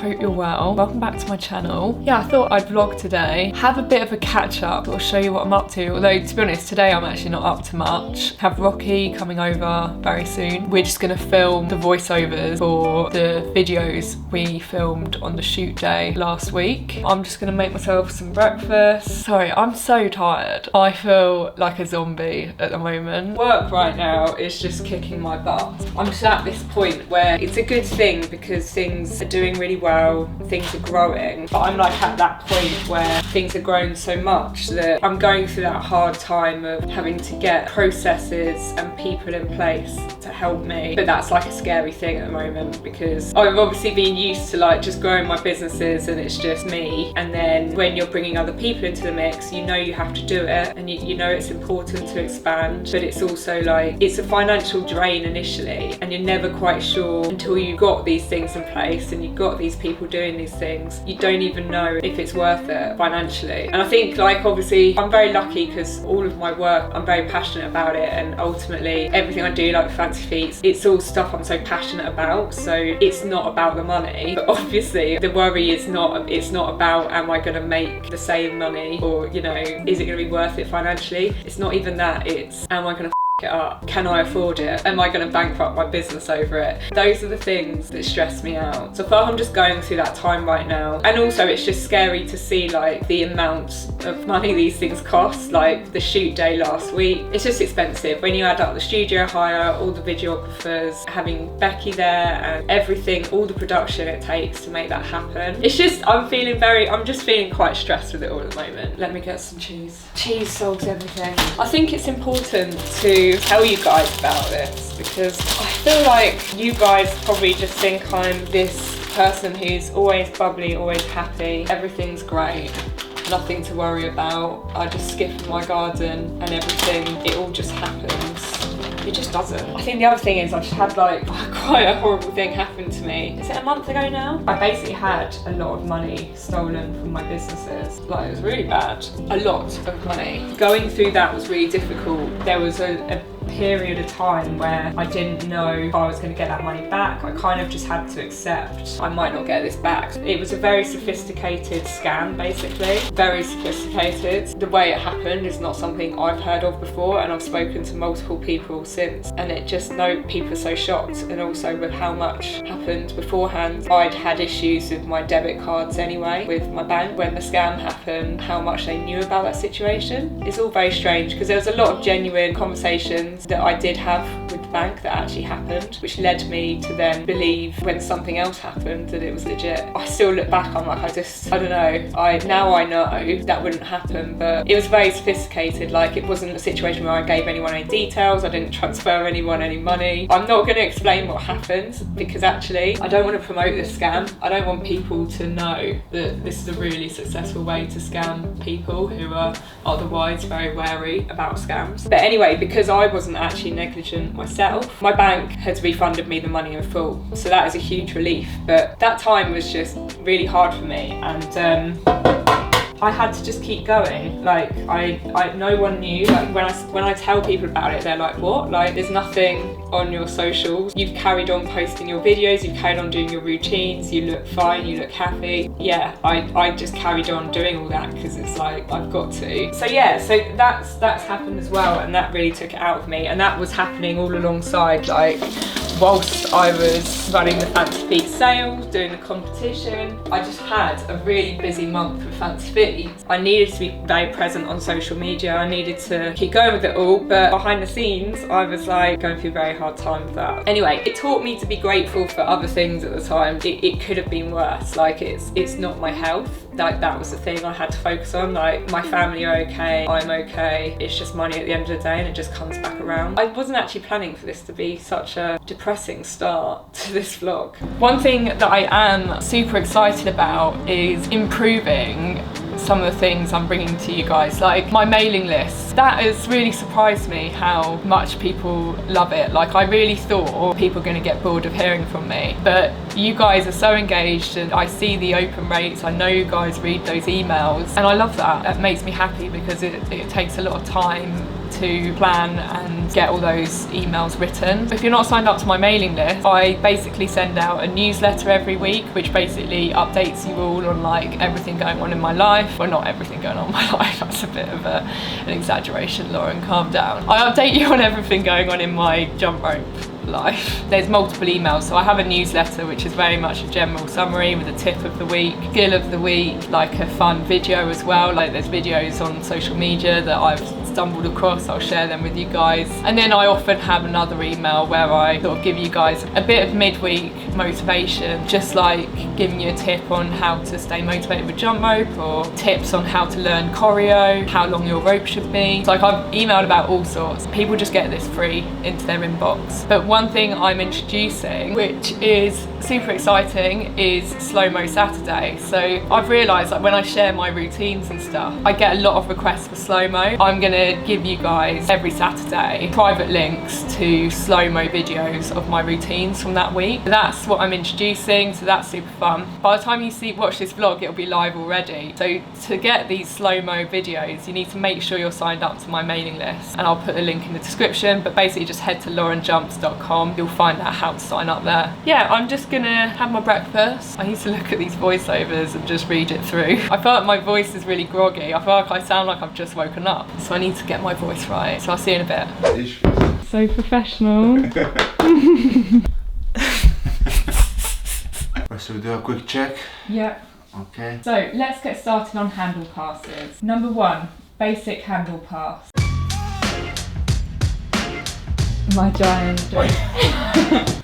hope you're well. Welcome back to my channel. Yeah, I thought I'd vlog today, have a bit of a catch up, or show you what I'm up to. Although, to be honest, today I'm actually not up to much. Have Rocky coming over very soon. We're just gonna film the voiceovers for the videos we filmed on the shoot day last week. I'm just gonna make myself some breakfast. Sorry, I'm so tired. I feel like a zombie at the moment. Work right now is just kicking my butt. I'm just at this point where it's a good thing because things are doing really well, things are growing, but I'm like at that point where things are growing so much that I'm going through that hard time of having to get processes and people in place to help me. But that's like a scary thing at the moment because I've obviously been used to like just growing my businesses and it's just me, and then when you're bringing other people into the mix, you know you have to do it and you know it's important to expand, but it's also like it's a financial drain initially and you're never quite sure until you've got these things in place and you've got these people doing these things. You don't even know if it's worth it financially. And I think like obviously I'm very lucky because all of my work, I'm very passionate about it, and ultimately everything I do like Fancy Feats, it's all stuff I'm so passionate about, so it's not about the money. But obviously the worry is it's not about am I going to make the same money, or you know, is it going to be worth it financially? It's not even that, it's am I going to it up? Can I afford it? Am I going to bankrupt my business over it? Those are the things that stress me out. So I feel like I'm just going through that time right now, and also it's just scary to see like the amount of money these things cost. Like the shoot day last week, it's just expensive when you add up the studio hire, all the videographers, having Becky there and everything, all the production it takes to make that happen. It's just I'm just feeling quite stressed with it all at the moment. Let me get some cheese. Cheese solves everything. I think it's important to tell you guys about this because I feel like you guys probably just think I'm this person who's always bubbly, always happy, everything's great, nothing to worry about. I just skip in my garden and everything, it all just happens. It just doesn't. I think the other thing is I've just had like quite a horrible thing happen to me. Is it a month ago now? I basically had a lot of money stolen from my businesses. Like it was really bad. A lot of money. Going through that was really difficult. There was a period of time where I didn't know if I was going to get that money back. I kind of just had to accept I might not get this back. It was a very sophisticated scam, basically. Very sophisticated. The way it happened is not something I've heard of before, and I've spoken to multiple people since, and it just people are so shocked. And also with how much happened beforehand. I'd had issues with my debit cards anyway with my bank when the scam happened. How much they knew about that situation. It's all very strange because there was a lot of genuine conversations that I did have with the bank that actually happened, which led me to then believe when something else happened that it was legit. I still look back, I'm like, I don't know. Now I know that wouldn't happen, but it was very sophisticated. Like it wasn't a situation where I gave anyone any details, I didn't transfer anyone any money. I'm not going to explain what happened because actually I don't want to promote this scam. I don't want people to know that this is a really successful way to scam people who are otherwise very wary about scams. But anyway, because I wasn't actually negligent myself, my bank had refunded me the money in full, so that is a huge relief. But that time was just really hard for me, and I had to just keep going. Like no one knew. Like when I tell people about it, they're like, what? Like there's nothing on your socials. You've carried on posting your videos, you've carried on doing your routines, you look fine, you look happy. Yeah, I just carried on doing all that because it's like I've got to. So yeah, so that's happened as well, and that really took it out of me. And that was happening all alongside like whilst I was running the Fancy Feats sales, doing the competition. I just had a really busy month with Fancy Feats. I needed to be very present on social media. I needed to keep going with it all, but behind the scenes, I was like going through a very hard time with that. Anyway, it taught me to be grateful for other things at the time. It could have been worse. Like it's not my health. Like that was the thing I had to focus on. Like my family are okay, I'm okay. It's just money at the end of the day, and it just comes back around. I wasn't actually planning for this to be such a depressing start to this vlog. One thing that I am super excited about is improving some of the things I'm bringing to you guys. Like my mailing list that has really surprised me how much people love it. Like, I really thought people were going to get bored of hearing from me, but you guys are so engaged and I see the open rates, I know you guys read those emails, and I love that. That makes me happy because it takes a lot of time to plan and get all those emails written. If you're not signed up to my mailing list, I basically send out a newsletter every week which basically updates you all on like everything going on in my life. Well, not everything going on in my life, that's a bit of an exaggeration, Lauren, calm down. I update you on everything going on in my jump rope life. There's multiple emails, so I have a newsletter which is very much a general summary with a tip of the week, skill of the week, like a fun video as well. Like, there's videos on social media that I've stumbled across, I'll share them with you guys. And then I often have another email where I sort of give you guys a bit of midweek motivation, just like giving you a tip on how to stay motivated with jump rope, or tips on how to learn choreo, how long your rope should be. Like, I've emailed about all sorts. People just get this free into their inbox. But one thing I'm introducing, which is super exciting, is slow-mo Saturday. So I've realised that when I share my routines and stuff, I get a lot of requests for slow-mo. I'm gonna give you guys every Saturday private links to slow-mo videos of my routines from that week. That's what I'm introducing, so that's super fun. By the time you watch this vlog, it'll be live already. So to get these slow-mo videos, you need to make sure you're signed up to my mailing list, and I'll put a link in the description, but basically just head to laurenjumps.com. You'll find out how to sign up there. Yeah, I'm just gonna have my breakfast. I used to look at these voiceovers and just read it through. I feel like my voice is really groggy. I feel like I sound like I've just woken up, so I need to get my voice right. So I'll see you in a bit. So professional. So we do a quick check. Yep. Okay. So let's get started on handle passes. Number 1, basic handle pass. My giant.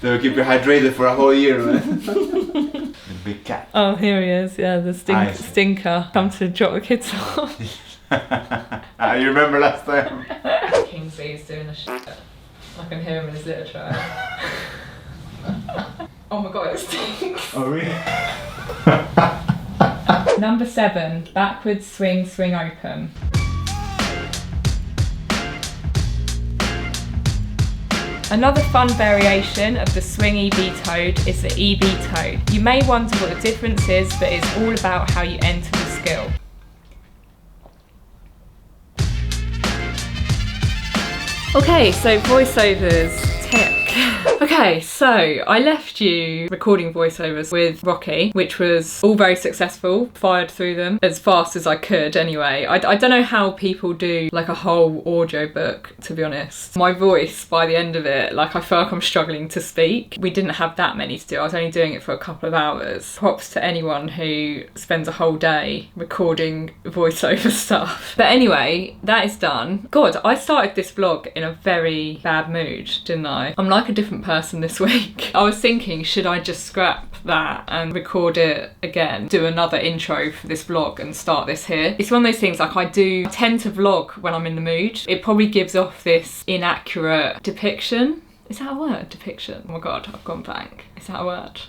They will keep you hydrated for a whole year, man. The big cat. Oh, here he is. Yeah, the stinker. Come to drop the kids off. You remember last time? Kingsley's doing a shit. I can hear him in his literature. Oh my god, it stinks. Oh really? Number 7, backwards swing, swing open. Another fun variation of the swing EB toad is the EB toad. You may wonder what the difference is, but it's all about how you enter the skill. Okay, so voiceovers tip. Okay, so I left you recording voiceovers with Rocky, which was all very successful, fired through them as fast as I could anyway. I don't know how people do like a whole audio book, to be honest. My voice, by the end of it, like I feel like I'm struggling to speak. We didn't have that many to do, I was only doing it for a couple of hours. Props to anyone who spends a whole day recording voiceover stuff. But anyway, that is done. God, I started this vlog in a very bad mood, didn't I? I'm like a different person this week. I was thinking, should I just scrap that and record it again, do another intro for this vlog and start this here? It's one of those things, like I tend to vlog when I'm in the mood. It probably gives off this inaccurate depiction. Is that a word? Depiction? Oh my god, I've gone blank. Is that a word?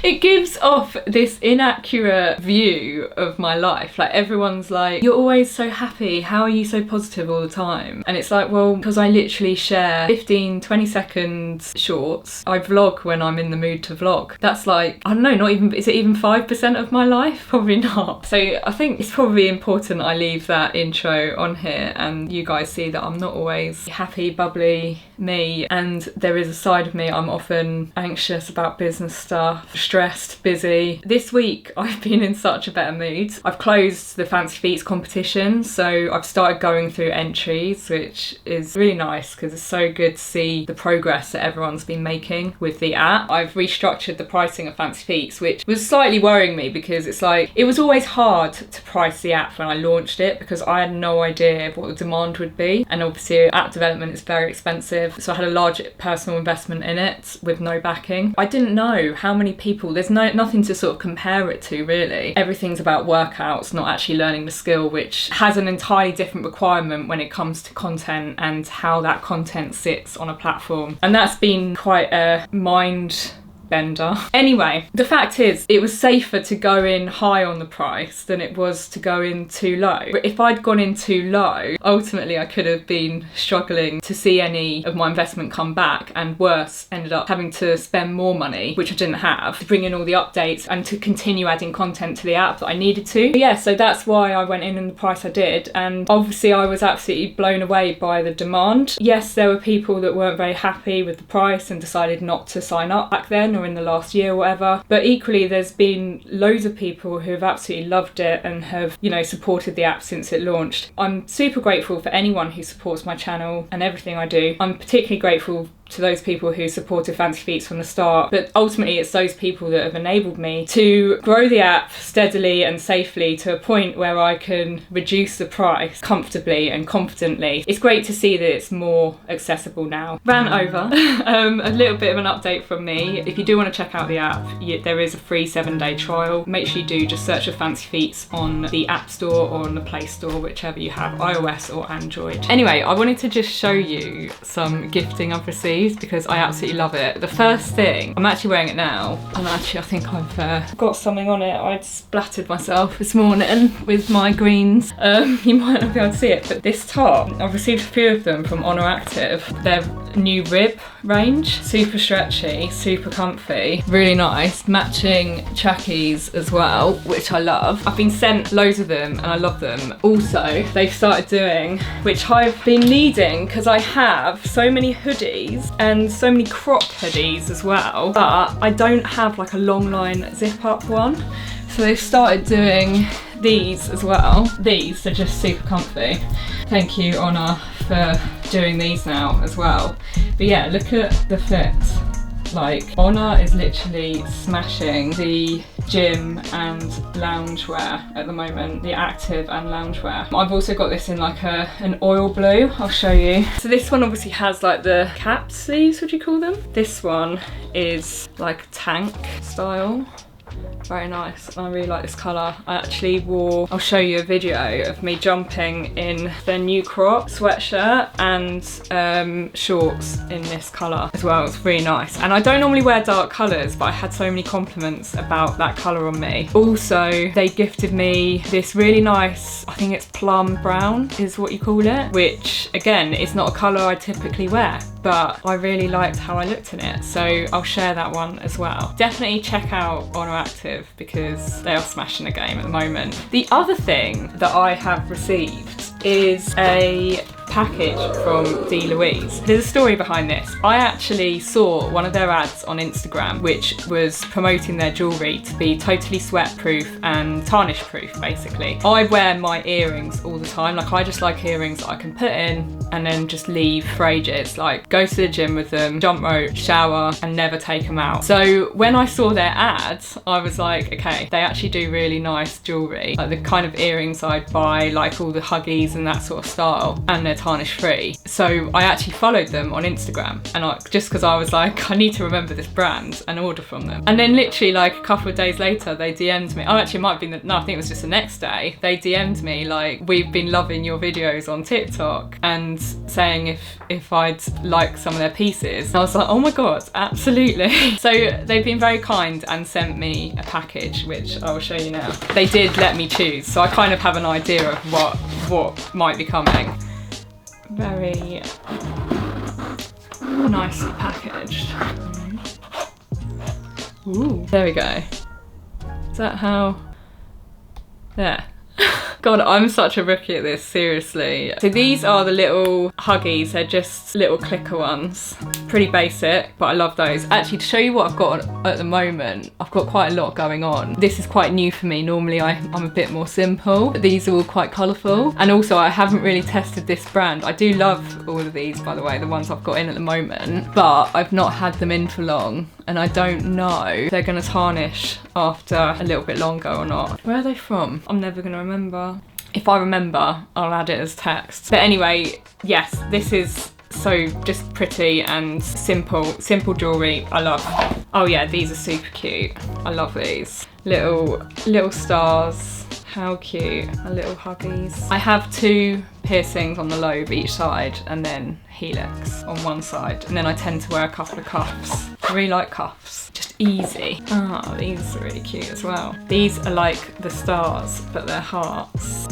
It gives off this inaccurate view of my life. Like, everyone's like, you're always so happy, how are you so positive all the time? And it's like, well, because I literally share 15-20 seconds shorts. I vlog when I'm in the mood to vlog. That's like, I don't know, not even, is it even 5% of my life? Probably not. So I think it's probably important I leave that intro on here and you guys see that I'm not always happy, bubbly me, and there is a side of me I'm often anxious about business stuff, stressed, busy. This week I've been in such a better mood. I've closed the Fancy Feats competition, so I've started going through entries, which is really nice because it's so good to see the progress that everyone's been making with the app. I've restructured the pricing of Fancy Feats, which was slightly worrying me because it's like, it was always hard to price the app when I launched it because I had no idea what the demand would be, and obviously app development is very expensive, so I had a large personal investment in it with no backing. I didn't know how many people, there's nothing to sort of compare it to really. Everything's about workouts, not actually learning the skill, which has an entirely different requirement when it comes to content and how that content sits on a platform. And that's been quite a mind bender. Anyway, the fact is, it was safer to go in high on the price than it was to go in too low. But if I'd gone in too low, ultimately I could have been struggling to see any of my investment come back, and worse, ended up having to spend more money, which I didn't have, to bring in all the updates and to continue adding content to the app that I needed to. But yeah, so that's why I went in the price I did, and obviously I was absolutely blown away by the demand. Yes, there were people that weren't very happy with the price and decided not to sign up back then or in the last year or whatever, but equally there's been loads of people who have absolutely loved it and have, you know, supported the app since it launched. I'm super grateful for anyone who supports my channel and everything I do. I'm particularly grateful to those people who supported Fancy Feats from the start, but ultimately it's those people that have enabled me to grow the app steadily and safely to a point where I can reduce the price comfortably and confidently. It's great to see that it's more accessible now. Ran over. A little bit of an update from me. If you do want to check out the app, there is a free 7-day trial. Make sure you do, just search for Fancy Feats on the App Store or on the Play Store, whichever you have, iOS or Android. Anyway, I wanted to just show you some gifting I've received because I absolutely love it. The first thing, I'm actually wearing it now, and actually I think I've got something on it. I'd splattered myself this morning with my greens. You might not be able to see it, but this top, I've received a few of them from Honor Active. They're new rib range, super stretchy, super comfy, really nice, matching trackies as well, which I love. I've been sent loads of them and I love them. Also, they've started doing, which I've been needing because I have so many hoodies and so many crop hoodies as well, but I don't have like a long line zip up one. So they've started doing these as well. These are just super comfy. Thank you, Honor, for doing these now as well. But yeah, look at the fit. Like, Honor is literally smashing the gym and loungewear at the moment, the active and loungewear. I've also got this in like an oil blue, I'll show you. So this one obviously has like the cap sleeves, would you call them? This one is like tank style. Very nice. I really like this colour. I actually wore, I'll show you a video of me jumping in the new crop sweatshirt and shorts in this colour as well. It's really nice. And I don't normally wear dark colours, but I had so many compliments about that colour on me. Also, they gifted me this really nice, I think it's plum brown is what you call it, which again, is not a colour I typically wear, but I really liked how I looked in it. So I'll share that one as well. Definitely check out Honor Active because they are smashing the game at the moment. The other thing that I have received is a package from D. Louise. There's a story behind this. I actually saw one of their ads on Instagram which was promoting their jewellery to be totally sweat proof and tarnish proof basically. I wear my earrings all the time, like I just like earrings that I can put in and then just leave for ages, like go to the gym with them, jump rope, shower and never take them out. So when I saw their ads I was like, okay, they actually do really nice jewellery, like the kind of earrings I'd buy, like all the Huggies and that sort of style, and they're tarnish free. So I actually followed them on Instagram, and just because I was like, I need to remember this brand and order from them. And then literally like a couple of days later they DM'd me, oh actually it might have been, no I think it was just the next day, they DM'd me like, we've been loving your videos on TikTok, and saying if I'd like some of their pieces. And I was like, oh my god, absolutely. So they've been very kind and sent me a package which I will show you now. They did let me choose, so I kind of have an idea of what might be coming. Very nicely packaged. Ooh, there we go. Is that how? There. God, I'm such a rookie at this, seriously. So these are the little Huggies, they're just little clicker ones. Pretty basic, but I love those. Actually, to show you what I've got at the moment, I've got quite a lot going on. This is quite new for me. Normally I'm a bit more simple, but these are all quite colourful. And also I haven't really tested this brand. I do love all of these, by the way, the ones I've got in at the moment, but I've not had them in for long. And I don't know if they're gonna tarnish after a little bit longer or not. Where are they from? I'm never gonna remember. If I remember, I'll add it as text. But anyway, yes, this is so just pretty and simple jewellery. I love. Oh yeah, these are super cute. I love these. Little stars. How cute. A little Huggies. I have 2 piercings on the lobe each side and then helix on one side, and then I tend to wear a couple of cuffs. I really like cuffs. Just easy. Oh, these are really cute as well. These are like the stars, but they're hearts.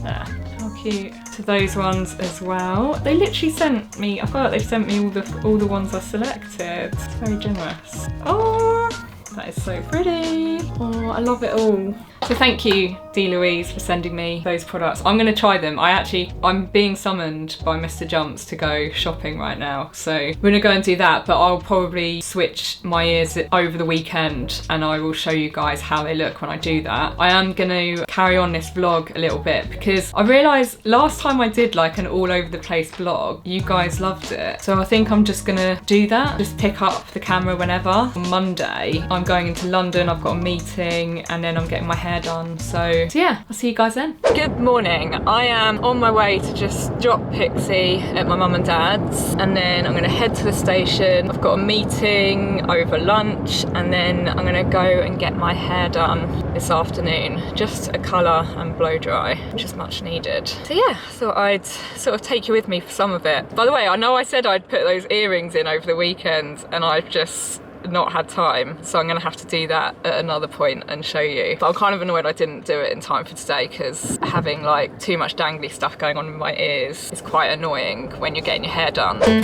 There. How cute. To those ones as well. They literally sent me, I feel like they've sent me all the ones I selected. It's very generous. Oh, that is so pretty. Oh, I love it all. So thank you, Dee Louise, for sending me those products. I'm gonna try them. I'm being summoned by Mr. Jumps to go shopping right now. So we're gonna go and do that, but I'll probably switch my ears over the weekend and I will show you guys how they look when I do that. I am gonna carry on this vlog a little bit because I realised last time I did like an all over the place vlog, you guys loved it. So I think I'm just gonna do that. Just pick up the camera whenever. On Monday, I'm going into London, I've got a meeting and then I'm getting my hair done. So yeah, I'll see you guys then. Good morning. I am on my way to just drop Pixie at my mum and dad's and then I'm gonna head to the station. I've got a meeting over lunch and then I'm gonna go and get my hair done this afternoon. Just a colour and blow dry, which is much needed. So yeah, I thought I'd sort of take you with me for some of it. By the way, I know I said I'd put those earrings in over the weekend and I've just not had time, so I'm gonna have to do that at another point and show you. But I'm kind of annoyed I didn't do it in time for today because having like too much dangly stuff going on in my ears is quite annoying when you're getting your hair done. This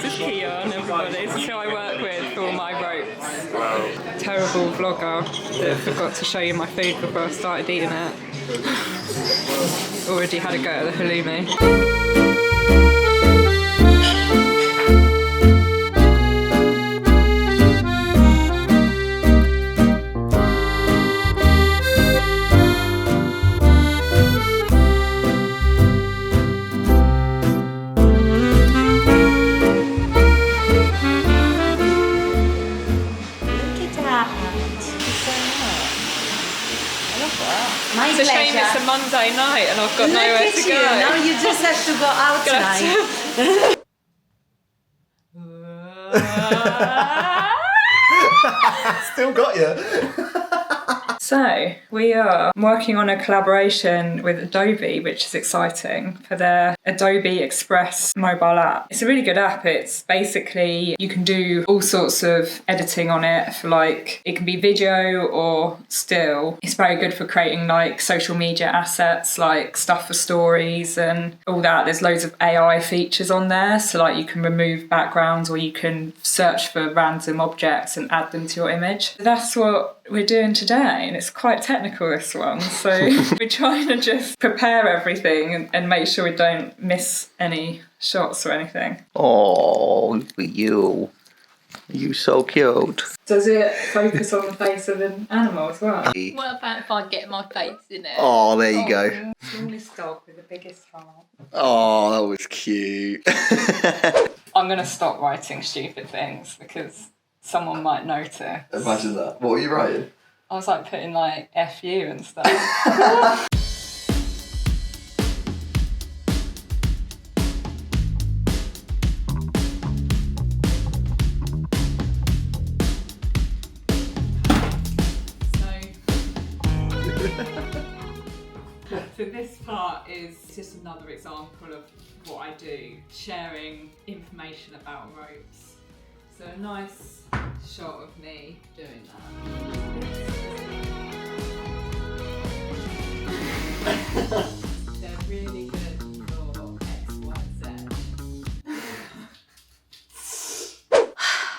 is Keon, everybody. This is who I work with for all my ropes. Terrible vlogger that forgot to show you my food before I started eating it. Already had a go at the halloumi. It's a shame it's a Monday night and I've got nowhere to go. Now you just have to go out tonight. Still got you. So we are working on a collaboration with Adobe, which is exciting, for their Adobe Express mobile app. It's a really good app. It's basically, you can do all sorts of editing on it for like, it can be video or still. It's very good for creating like social media assets, like stuff for stories and all that. There's loads of AI features on there. So like you can remove backgrounds or you can search for random objects and add them to your image. That's what we're doing today, and it's quite technical, this one, so we're trying to just prepare everything and make sure we don't miss any shots or anything. Oh, you so cute. Does it focus on the face of an animal as well? What about if I get my face in it? Oh, there you go. Smallest dog with the biggest heart. Oh, that was cute. I'm going to stop writing stupid things because someone might notice. Imagine that. What were you writing? I was like putting like F you and stuff. So this part is just another example of what I do, sharing information about ropes. So a nice shot of me doing that. They're really good for X, Y, Z.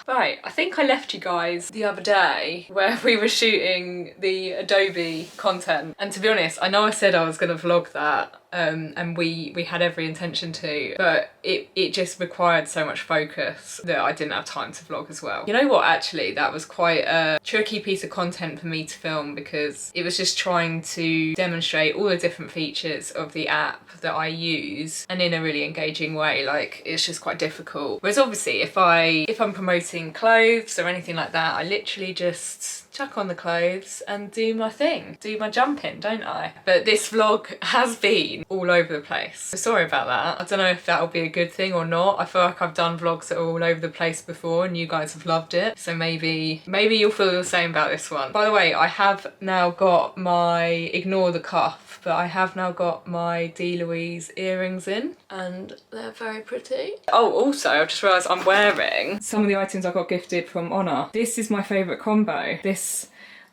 Right, I think I left you guys the other day where we were shooting the Adobe content. And to be honest, I know I said I was going to vlog that and we had every intention to, but it just required so much focus that I didn't have time to vlog as well. You know what, actually, that was quite a tricky piece of content for me to film because it was just trying to demonstrate all the different features of the app that I use and in a really engaging way. Like, it's just quite difficult. Whereas obviously if I'm promoting clothes or anything like that, I literally just chuck on the clothes and do my thing, do my jumping, don't I? But this vlog has been all over the place. So sorry about that. I don't know if that'll be a good thing or not. I feel like I've done vlogs that are all over the place before and you guys have loved it. So maybe you'll feel the same about this one. By the way, I have now got my, ignore the cuff, but I have now got my D. Louise earrings in and they're very pretty. Oh, also, I just realised I'm wearing some of the items I got gifted from Honor. This is my favourite combo. This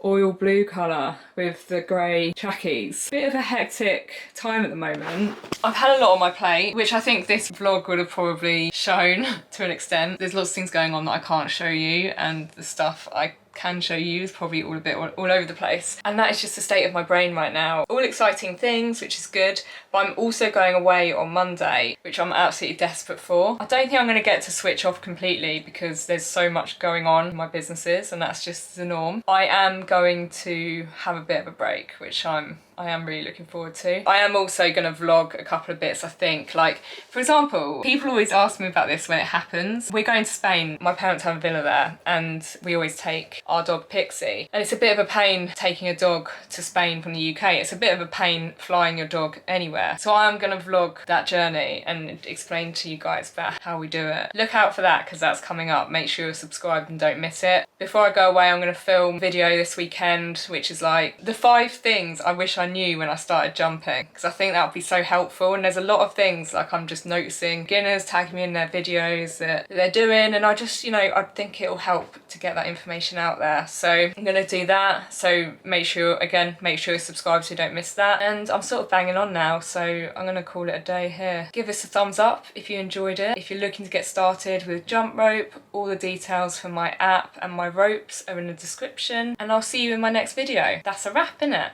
oil blue colour with the grey trackies. Bit of a hectic time at the moment. I've had a lot on my plate, which I think this vlog would have probably shown to an extent. There's lots of things going on that I can't show you, and the stuff I can show you is probably all over the place. And that is just the state of my brain right now. All exciting things, which is good, but I'm also going away on Monday, which I'm absolutely desperate for. I don't think I'm going to get to switch off completely because there's so much going on in my businesses and that's just the norm. I am going to have a bit of a break, which I am really looking forward to. I am also going to vlog a couple of bits, I think. Like, for example, people always ask me about this when it happens. We're going to Spain. My parents have a villa there and we always take our dog Pixie. And it's a bit of a pain taking a dog to Spain from the UK. It's a bit of a pain flying your dog anywhere. So I'm going to vlog that journey and explain to you guys about how we do it. Look out for that because that's coming up. Make sure you're subscribed and don't miss it. Before I go away, I'm going to film a video this weekend, which is like the 5 things I wish I knew when I started jumping, because I think that would be so helpful. And there's a lot of things like I'm just noticing beginners tagging me in their videos that they're doing, and I just, you know, I think it'll help to get that information out there. So I'm gonna do that. So make sure you're subscribed so you don't miss that. And I'm sort of banging on now, so I'm gonna call it a day here. Give us a thumbs up if you enjoyed it. If you're looking to get started with jump rope, all the details for my app and my ropes are in the description, and I'll see you in my next video. That's a wrap, innit?